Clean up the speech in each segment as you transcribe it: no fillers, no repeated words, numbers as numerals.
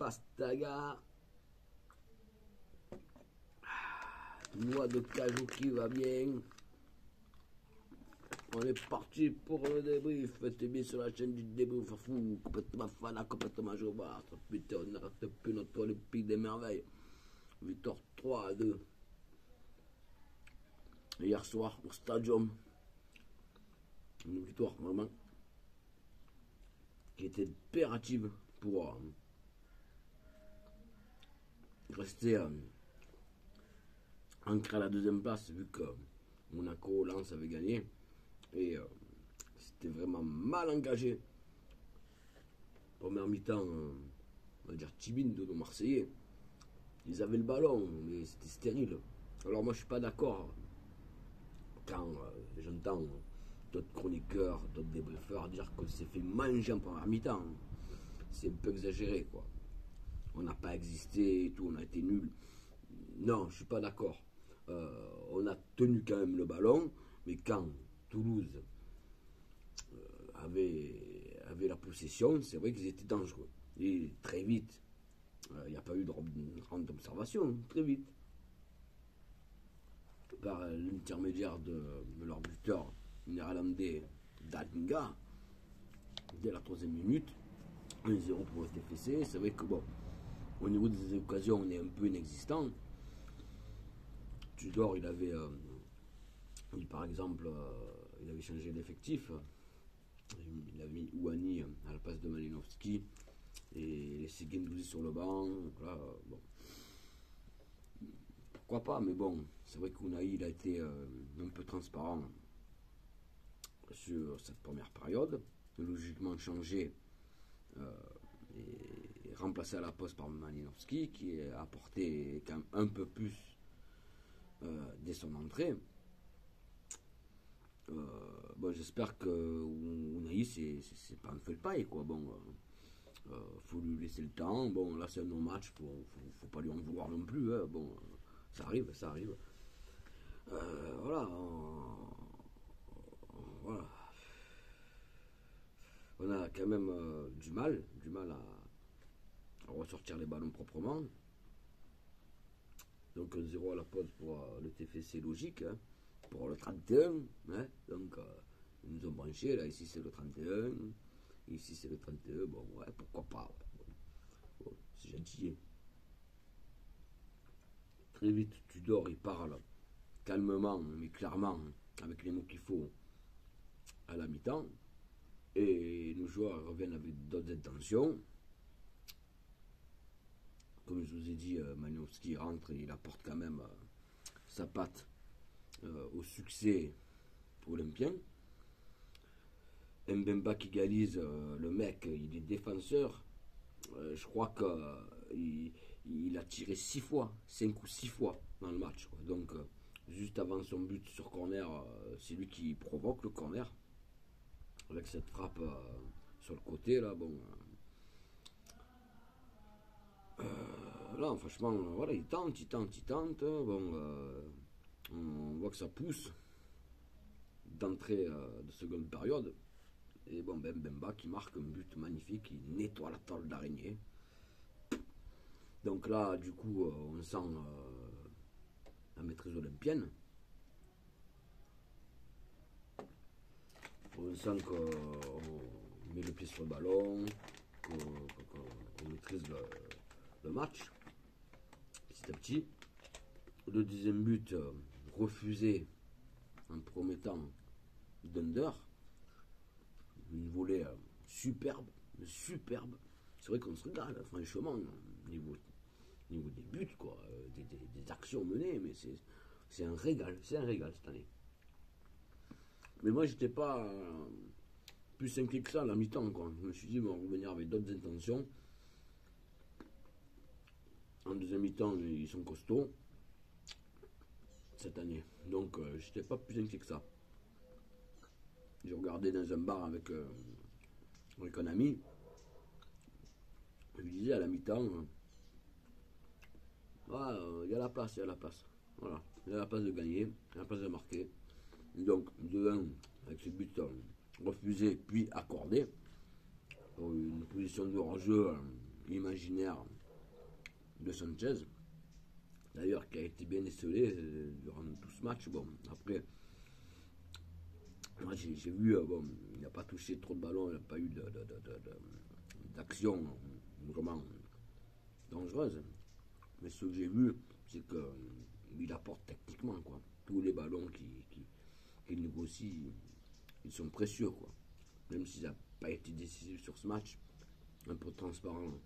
Pastaga. Noix de cajou qui va bien. On est parti pour le débrief. Faites bien sur la chaîne du débrief fou. Complètement fan, complètement joie. Putain, on n'arrête plus notre Olympique des merveilles. Victoire 3-2. Hier soir au Stadium. Une victoire vraiment qui était impérative pour rester ancré à la deuxième place vu que Monaco, Lens avait gagné et c'était vraiment mal engagé. Première mi-temps, on va dire timide de nos Marseillais. Ils avaient le ballon, mais c'était stérile. Alors moi je suis pas d'accord quand j'entends d'autres chroniqueurs, d'autres débriefeurs dire qu'on s'est fait manger en première mi-temps. C'est un peu exagéré quoi. On n'a pas existé et tout, on a été nuls. Non, je suis pas d'accord. On a tenu quand même le ballon, mais quand Toulouse avait la possession, c'est vrai qu'ils étaient dangereux. Et très vite, il n'y a pas eu de grande observation, très vite. Par l'intermédiaire de leur buteur néerlandais Dallinga, dès la 3e minute, 1-0 pour le TFC. C'est vrai que bon, au niveau des occasions, on est un peu inexistant. Tudor, par exemple, il avait changé d'effectif. Il avait mis Ouani à la place de Malinowski et laissé Guendouzi sur le banc. Là, bon. Pourquoi pas, mais bon, c'est vrai qu'Unai il a été un peu transparent sur cette première période, logiquement changé et remplacé à la poste par Malinowski qui a apporté quand même un peu plus dès son entrée. Bon, j'espère que Unai c'est pas un feu de paille quoi. Bon, faut lui laisser le temps. Bon, là c'est un non-match, faut pas lui en vouloir non plus. Hein. Bon, ça arrive, ça arrive. Voilà, voilà. On a quand même du mal à ressortir les ballons proprement. Donc 0 à la pause pour le TFC logique, hein, pour le 31. Hein, donc ils nous ont branché, là ici c'est le 31, ici c'est le 31, bon ouais, pourquoi pas. Ouais. Bon, c'est gentil. Très vite, Tudor il parle calmement, mais clairement, avec les mots qu'il faut à la mi-temps. Et nos joueurs reviennent avec d'autres intentions. Comme je vous ai dit, Malinowski rentre et il apporte quand même sa patte au succès olympien. Mbemba qui égalise, le mec, il est défenseur. Je crois qu'il a tiré 6 fois, 5 ou 6 fois dans le match. Quoi. Donc, juste avant son but sur corner, c'est lui qui provoque le corner. Avec cette frappe sur le côté, là, bon. Là, franchement, voilà, il tente. Bon, on voit que ça pousse d'entrée de seconde période. Et bon, Mbemba qui marque un but magnifique, il nettoie la toile d'araignée. Donc là, du coup, on sent la maîtrise olympienne. On sent qu'on met le pied sur le ballon, qu'on maîtrise le match, petit à petit. Le deuxième but refusé en promettant d'Under. Une volée superbe. C'est vrai qu'on se regarde, franchement, au niveau des buts, quoi, des actions menées, mais c'est un régal cette année. Mais moi, j'étais pas plus inquiet que ça à la mi-temps, quoi. Je me suis dit, bon, on va revenir avec d'autres intentions. En deuxième mi-temps, ils sont costauds cette année. Donc, j'étais pas plus inquiet que ça. J'ai regardé dans un bar avec un ami. Je lui disais à la mi-temps, il y a la place. Voilà, il y a la place de gagner, il y a la place de marquer. Donc, 2-1 avec ce but refusé puis accordé. Pour une position de hors-jeu imaginaire de Sanchez. D'ailleurs, qui a été bien esselé durant tout ce match. Bon, après, moi j'ai vu, bon, il n'a pas touché trop de ballons, il n'a pas eu d'action vraiment dangereuse. Mais ce que j'ai vu, c'est qu'il apporte techniquement, quoi. Tous les ballons qu'il négocie, ils sont précieux, quoi. Même s'il n'a pas été décisif sur ce match, un peu transparent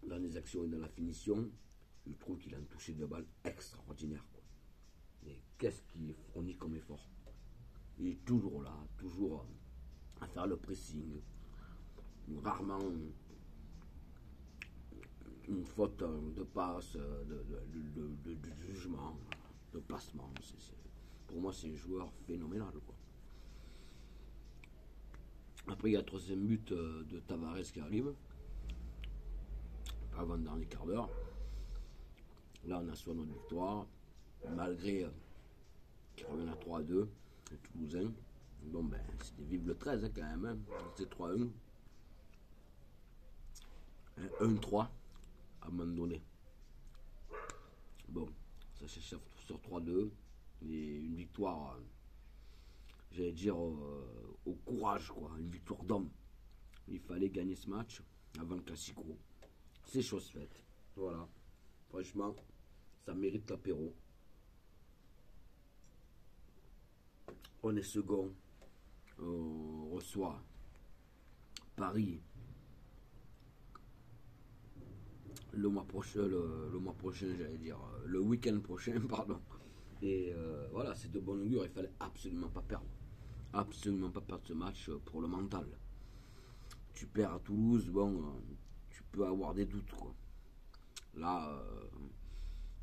dans les actions et dans la finition, je trouve qu'il a touché de balles extraordinaires, quoi. Mais qu'est-ce qu'il fournit comme effort? Il est toujours là, toujours à faire le pressing. Rarement une faute de passe, de jugement, de placement. Pour moi, c'est un joueur phénoménal, quoi. Après, il y a le troisième but de Tavares qui arrive, avant le dernier quart d'heure. Là, on a soit notre victoire, malgré qu'il revient à 3-2, les Toulousains. Bon, ben, c'était vive le 13 hein, quand même, hein. C'était 3-1. 1-3 à un moment donné. Bon, ça s'échauffe sur 3-2. Et une victoire, j'allais dire, au courage, quoi. Une victoire d'homme. Il fallait gagner ce match avant le Classico. C'est chose faite. Voilà. Franchement, ça mérite l'apéro. On est second. On reçoit Paris le mois prochain, j'allais dire, le week-end prochain, pardon. Et voilà, c'est de bon augure, il fallait absolument pas perdre. Absolument pas perdre ce match pour le mental. Tu perds à Toulouse, bon, tu peux avoir des doutes, quoi. Là,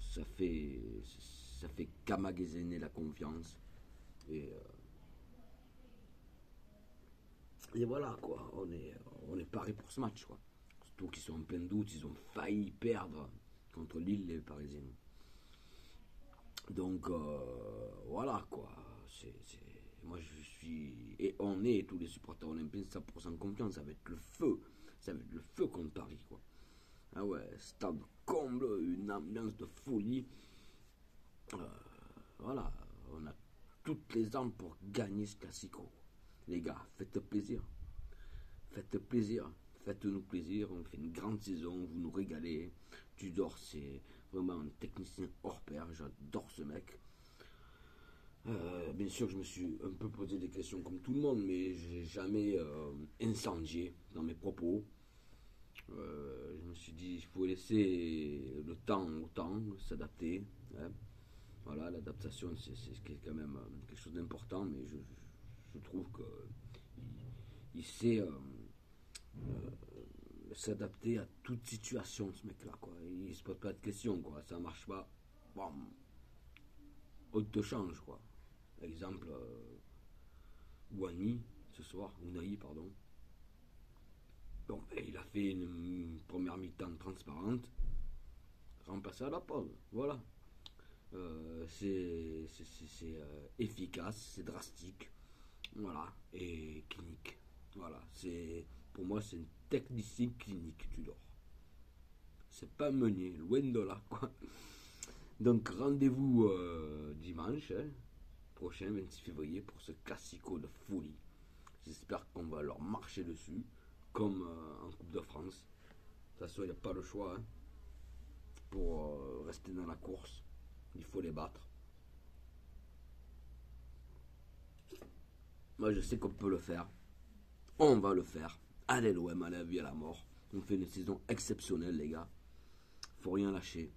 ça fait qu'amagasiner la confiance. Et voilà, quoi, on est paré pour ce match, quoi. Surtout qu'ils sont en plein doute, ils ont failli perdre contre Lille, les Parisiens. Donc, voilà, quoi. Moi, je suis. Et on est, tous les supporters olympiens, 100% confiance. Ça va être le feu. Ça va être le feu contre Paris, quoi. Ah ouais, stade comble, une ambiance de folie. Euh, voilà, on a toutes les armes pour gagner ce classico. Les gars, faites plaisir. Faites plaisir. Faites-nous plaisir. On fait une grande saison. Vous nous régalez. Tudor, c'est vraiment un technicien hors pair. J'adore ce mec. Bien sûr que je me suis un peu posé des questions comme tout le monde, mais j'ai jamais incendié dans mes propos. Je me suis dit, il faut laisser le temps au temps, s'adapter. Hein. Voilà, l'adaptation, c'est quand même quelque chose d'important, mais je trouve qu'il sait s'adapter à toute situation, ce mec-là, quoi. Il se pose pas de questions, quoi. Ça marche pas, bon, on te change, quoi. Exemple, Ouani, ce soir, Ounahi, pardon. Bon, ben, il a fait une première mi-temps transparente, remplacé à la pause, voilà. C'est efficace, c'est drastique, voilà, et clinique. Voilà, pour moi, c'est une technicien clinique, Tudor. C'est pas Meunier, loin de là, quoi. Donc, rendez-vous dimanche prochain, 26 février, pour ce classico de folie. J'espère qu'on va leur marcher dessus, comme en Coupe de France. De toute façon, il n'y a pas le choix hein, pour rester dans la course. Il faut les battre. Moi, je sais qu'on peut le faire. On va le faire. Allez l'OM, à la vie, à la mort. On fait une saison exceptionnelle, les gars. Faut rien lâcher.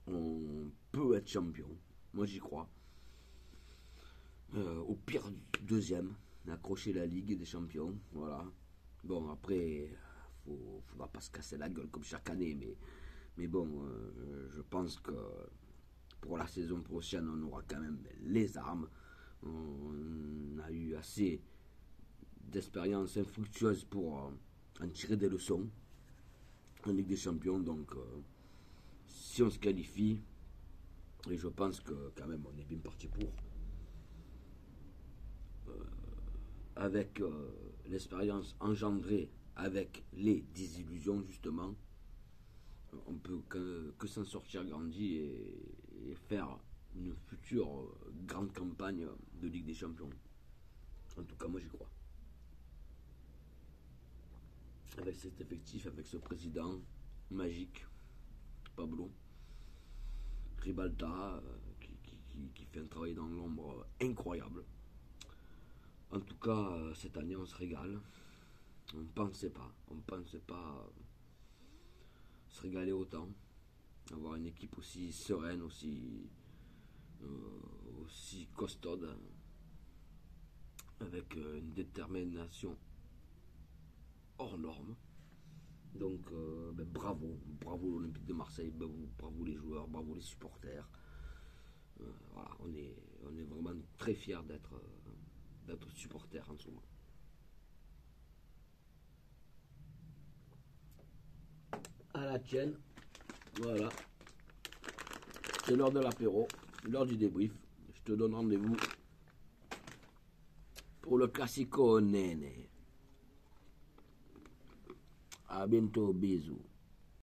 On peut être champion. Moi, j'y crois. Au pire, deuxième. Accrocher la Ligue des Champions. Voilà. Bon, après, faudra pas se casser la gueule comme chaque année. Mais bon, je pense que pour la saison prochaine, on aura quand même les armes. On a eu assez d'expérience infructueuse pour en tirer des leçons en Ligue des Champions. Donc, si on se qualifie, et je pense que quand même on est bien parti pour, avec l'expérience engendrée avec les désillusions justement, on peut que s'en sortir grandi et faire une future grande campagne de Ligue des Champions. En tout cas, moi j'y crois. Avec cet effectif, avec ce président magique, Pablo Ribalta, qui fait un travail dans l'ombre incroyable. En tout cas, cette année, on se régale. On pensait pas se régaler autant, avoir une équipe aussi sereine, aussi costaude, avec une détermination hors norme. Donc bravo l'Olympique de Marseille, bravo les joueurs, bravo les supporters. Voilà, on est vraiment très fiers d'être supporters en ce moment. À la tienne, voilà. C'est l'heure de l'apéro, l'heure du débrief. Je te donne rendez-vous pour le Classico Nene. À bientôt, bisous.